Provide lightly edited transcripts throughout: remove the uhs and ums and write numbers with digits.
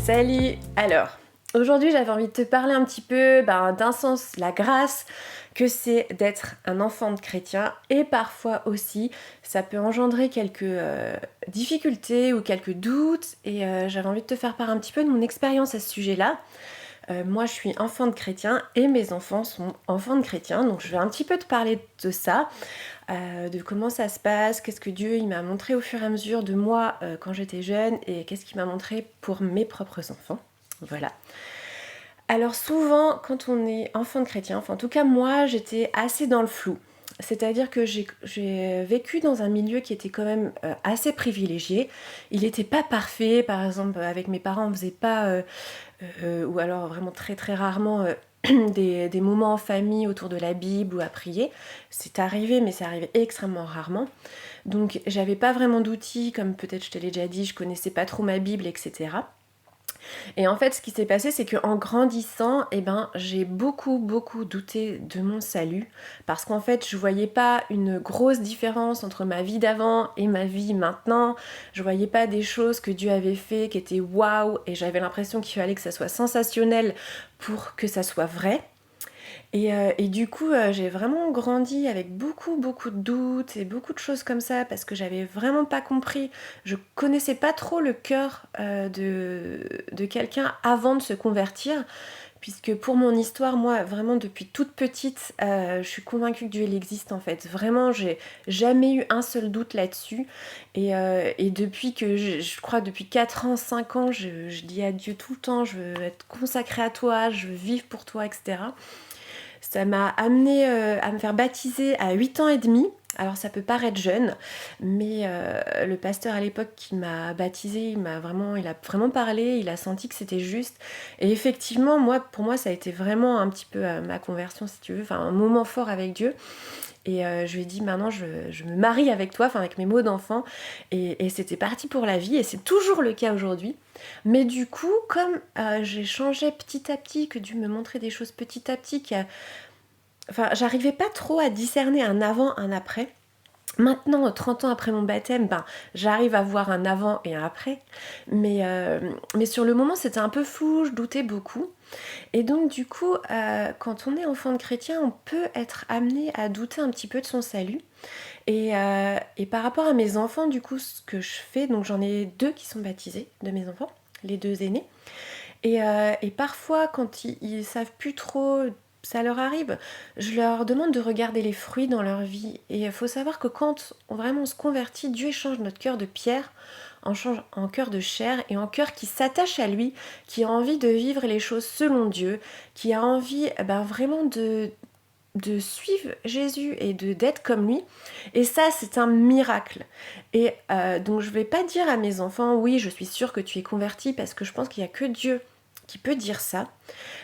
Salut! Alors, aujourd'hui j'avais envie de te parler un petit peu d'un sens, la grâce que c'est d'être un enfant de chrétien et parfois aussi ça peut engendrer quelques difficultés ou quelques doutes et j'avais envie de te faire part un petit peu de mon expérience à ce sujet-là. Moi je suis enfant de chrétien et mes enfants sont enfants de chrétien, donc je vais un petit peu te parler de ça, de comment ça se passe, qu'est-ce que Dieu il m'a montré au fur et à mesure de moi quand j'étais jeune et qu'est-ce qu'il m'a montré pour mes propres enfants. Voilà. Alors souvent quand on est enfant de chrétien, enfin en tout cas moi j'étais assez dans le flou. C'est-à-dire que j'ai vécu dans un milieu qui était quand même assez privilégié. Il n'était pas parfait, par exemple avec mes parents on faisait pas, ou alors vraiment très très rarement des moments en famille autour de la Bible ou à prier. C'est arrivé mais c'est arrivé extrêmement rarement. Donc j'avais pas vraiment d'outils, comme peut-être je te l'ai déjà dit, je connaissais pas trop ma Bible, etc. Et en fait, ce qui s'est passé, c'est qu'en grandissant, j'ai beaucoup douté de mon salut, parce qu'en fait, je voyais pas une grosse différence entre ma vie d'avant et ma vie maintenant. Je voyais pas des choses que Dieu avait fait qui étaient waouh, et j'avais l'impression qu'il fallait que ça soit sensationnel pour que ça soit vrai. Et du coup, j'ai vraiment grandi avec beaucoup de doutes et beaucoup de choses comme ça, parce que j'avais vraiment pas compris. Je connaissais pas trop le cœur de quelqu'un avant de se convertir, puisque pour mon histoire, moi, vraiment depuis toute petite, je suis convaincue que Dieu il existe en fait. Vraiment, j'ai jamais eu un seul doute là-dessus. Et depuis que, je crois depuis 4 ans, 5 ans, je dis à Dieu tout le temps, je veux être consacrée à toi, je veux vivre pour toi, etc. Ça m'a amené à me faire baptiser à 8 ans et demi. Alors ça peut paraître jeune, mais le pasteur à l'époque qui m'a baptisée, il a vraiment parlé, il a senti que c'était juste. Et effectivement, pour moi, ça a été vraiment un petit peu ma conversion, si tu veux, enfin un moment fort avec Dieu. Et je lui ai dit, maintenant je me marie avec toi, enfin avec mes mots d'enfant. Et c'était parti pour la vie, et c'est toujours le cas aujourd'hui. Mais du coup, comme j'ai changé petit à petit, que Dieu me montrait des choses petit à petit, enfin, j'arrivais pas trop à discerner un avant, un après. Maintenant, 30 ans après mon baptême, j'arrive à voir un avant et un après. Mais sur le moment, c'était un peu flou, je doutais beaucoup. Et donc, du coup, quand on est enfant de chrétien, on peut être amené à douter un petit peu de son salut. Et par rapport à mes enfants, du coup, ce que je fais, donc j'en ai 2 qui sont baptisés, de mes enfants, les 2 aînés. Et parfois, quand ils savent plus trop, ça leur arrive, je leur demande de regarder les fruits dans leur vie. Et il faut savoir que quand vraiment on se convertit, Dieu change notre cœur de pierre en cœur de chair, et en cœur qui s'attache à lui, qui a envie de vivre les choses selon Dieu, qui a envie vraiment de suivre Jésus et d'être comme lui. Et ça, c'est un miracle. Et donc je vais pas dire à mes enfants, oui, je suis sûre que tu es converti, parce que je pense qu'il y a que Dieu qui peut dire ça.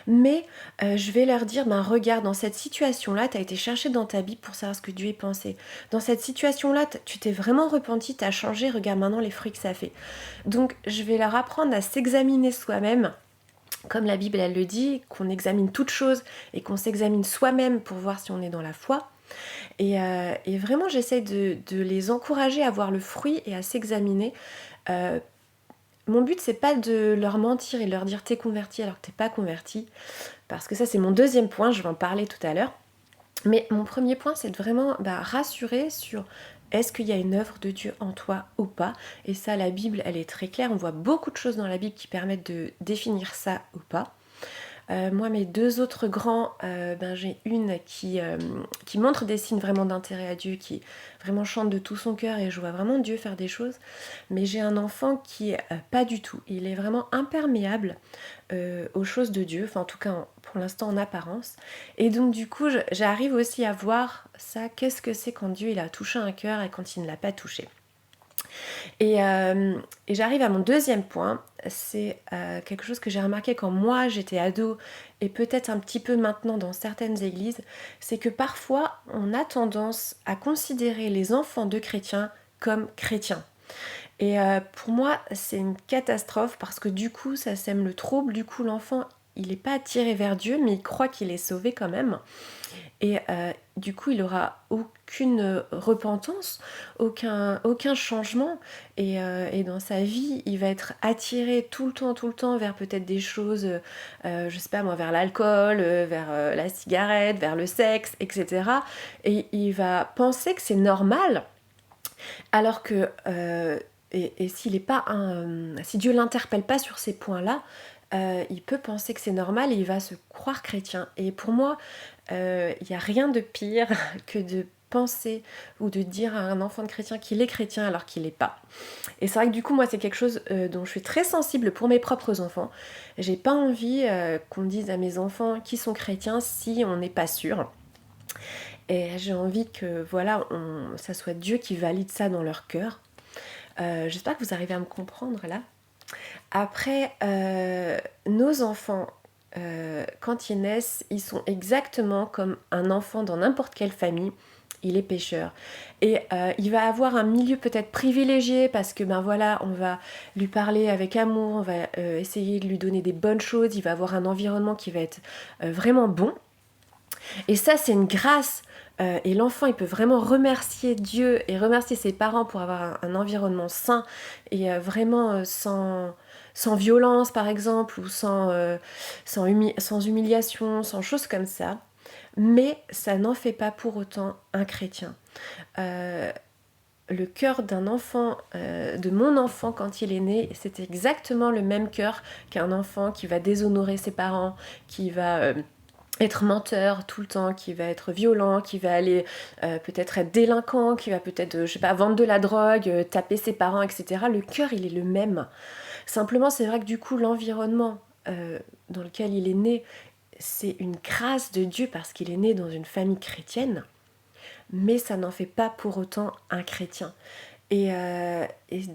Mais je vais leur dire, regarde, dans cette situation-là, tu as été chercher dans ta Bible pour savoir ce que Dieu y pensait. Dans cette situation-là, tu t'es vraiment repenti, tu as changé, regarde maintenant les fruits que ça fait. Donc je vais leur apprendre à s'examiner soi-même, comme la Bible elle le dit, qu'on examine toutes choses et qu'on s'examine soi-même pour voir si on est dans la foi. Et vraiment j'essaie de les encourager à voir le fruit et à s'examiner. Mon but c'est pas de leur mentir et de leur dire t'es converti alors que t'es pas converti, parce que ça c'est mon deuxième point, je vais en parler tout à l'heure. Mais mon premier point, c'est de vraiment rassurer sur est-ce qu'il y a une œuvre de Dieu en toi ou pas. Et ça, la Bible, elle est très claire. On voit beaucoup de choses dans la Bible qui permettent de définir ça ou pas. Moi, mes 2 autres grands, j'ai une qui montre des signes vraiment d'intérêt à Dieu, qui vraiment chante de tout son cœur, et je vois vraiment Dieu faire des choses. Mais j'ai un enfant qui pas du tout. Il est vraiment imperméable aux choses de Dieu, enfin en tout cas pour l'instant en apparence. Et donc du coup, j'arrive aussi à voir ça, qu'est-ce que c'est quand Dieu il a touché un cœur et quand il ne l'a pas touché. Et j'arrive à mon deuxième point, c'est quelque chose que j'ai remarqué quand moi j'étais ado, et peut-être un petit peu maintenant dans certaines églises, c'est que parfois on a tendance à considérer les enfants de chrétiens comme chrétiens. Et pour moi c'est une catastrophe, parce que du coup ça sème le trouble, du coup l'enfant il n'est pas attiré vers Dieu, mais il croit qu'il est sauvé quand même. Et du coup, il aura aucune repentance, aucun changement. Et dans sa vie, il va être attiré tout le temps vers peut-être des choses, je sais pas moi, vers l'alcool, vers la cigarette, vers le sexe, etc. Et il va penser que c'est normal, alors que s'il est pas si Dieu l'interpelle pas sur ces points-là, il peut penser que c'est normal et il va se croire chrétien. Et pour moi, il n'y a rien de pire que de penser ou de dire à un enfant de chrétien qu'il est chrétien alors qu'il l'est pas. Et c'est vrai que du coup, moi, c'est quelque chose dont je suis très sensible pour mes propres enfants. J'ai pas envie qu'on dise à mes enfants qui sont chrétiens si on n'est pas sûr. Et j'ai envie que voilà, ça soit Dieu qui valide ça dans leur cœur. J'espère que vous arrivez à me comprendre là. Après, nos enfants, quand ils naissent, ils sont exactement comme un enfant dans n'importe quelle famille. Il est pécheur. Et il va avoir un milieu peut-être privilégié parce que ben voilà, on va lui parler avec amour, on va essayer de lui donner des bonnes choses, il va avoir un environnement qui va être vraiment bon. Et ça, c'est une grâce. Et l'enfant, il peut vraiment remercier Dieu et remercier ses parents pour avoir un environnement sain et vraiment sans violence, par exemple, ou sans humiliation, sans choses comme ça. Mais ça n'en fait pas pour autant un chrétien. Le cœur d'un enfant, de mon enfant quand il est né, c'est exactement le même cœur qu'un enfant qui va déshonorer ses parents, qui va être menteur tout le temps, qui va être violent, qui va aller peut-être être délinquant, qui va peut-être, je sais pas, vendre de la drogue, taper ses parents, etc. Le cœur, il est le même. Simplement, c'est vrai que du coup, l'environnement dans lequel il est né, c'est une grâce de Dieu parce qu'il est né dans une famille chrétienne, mais ça n'en fait pas pour autant un chrétien. Et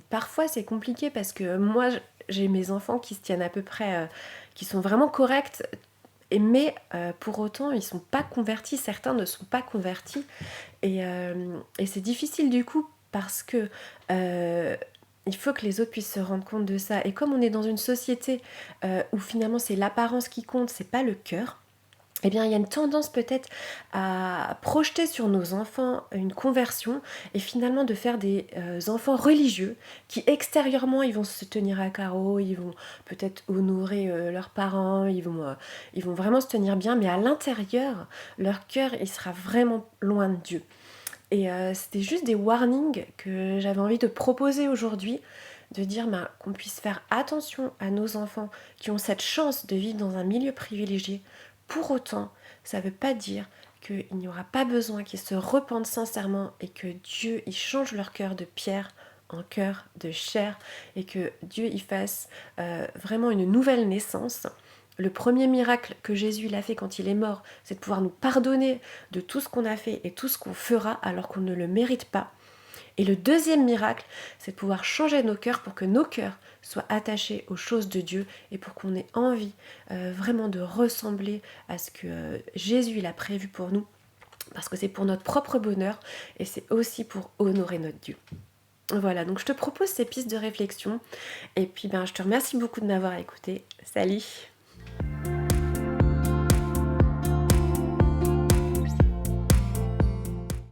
parfois, c'est compliqué parce que moi, j'ai mes enfants qui se tiennent à peu près, qui sont vraiment corrects, mais pour autant, ils sont pas convertis, certains ne sont pas convertis. Et c'est difficile du coup parce que il faut que les autres puissent se rendre compte de ça. Et comme on est dans une société où finalement c'est l'apparence qui compte, c'est pas le cœur, eh bien, il y a une tendance peut-être à projeter sur nos enfants une conversion et finalement de faire des enfants religieux qui extérieurement ils vont se tenir à carreau, ils vont peut-être honorer leurs parents, ils vont vraiment se tenir bien, mais à l'intérieur, leur cœur il sera vraiment loin de Dieu. Et c'était juste des warnings que j'avais envie de proposer aujourd'hui, de dire qu'on puisse faire attention à nos enfants qui ont cette chance de vivre dans un milieu privilégié. Pour autant, ça ne veut pas dire qu'il n'y aura pas besoin qu'ils se repentent sincèrement et que Dieu il change leur cœur de pierre en cœur de chair et que Dieu y fasse vraiment une nouvelle naissance. Le premier miracle que Jésus il a fait quand il est mort, c'est de pouvoir nous pardonner de tout ce qu'on a fait et tout ce qu'on fera alors qu'on ne le mérite pas. Et le deuxième miracle, c'est de pouvoir changer nos cœurs pour que nos cœurs soient attachés aux choses de Dieu et pour qu'on ait envie vraiment de ressembler à ce que Jésus il a prévu pour nous. Parce que c'est pour notre propre bonheur et c'est aussi pour honorer notre Dieu. Voilà, donc je te propose ces pistes de réflexion. Et puis je te remercie beaucoup de m'avoir écouté. Salut!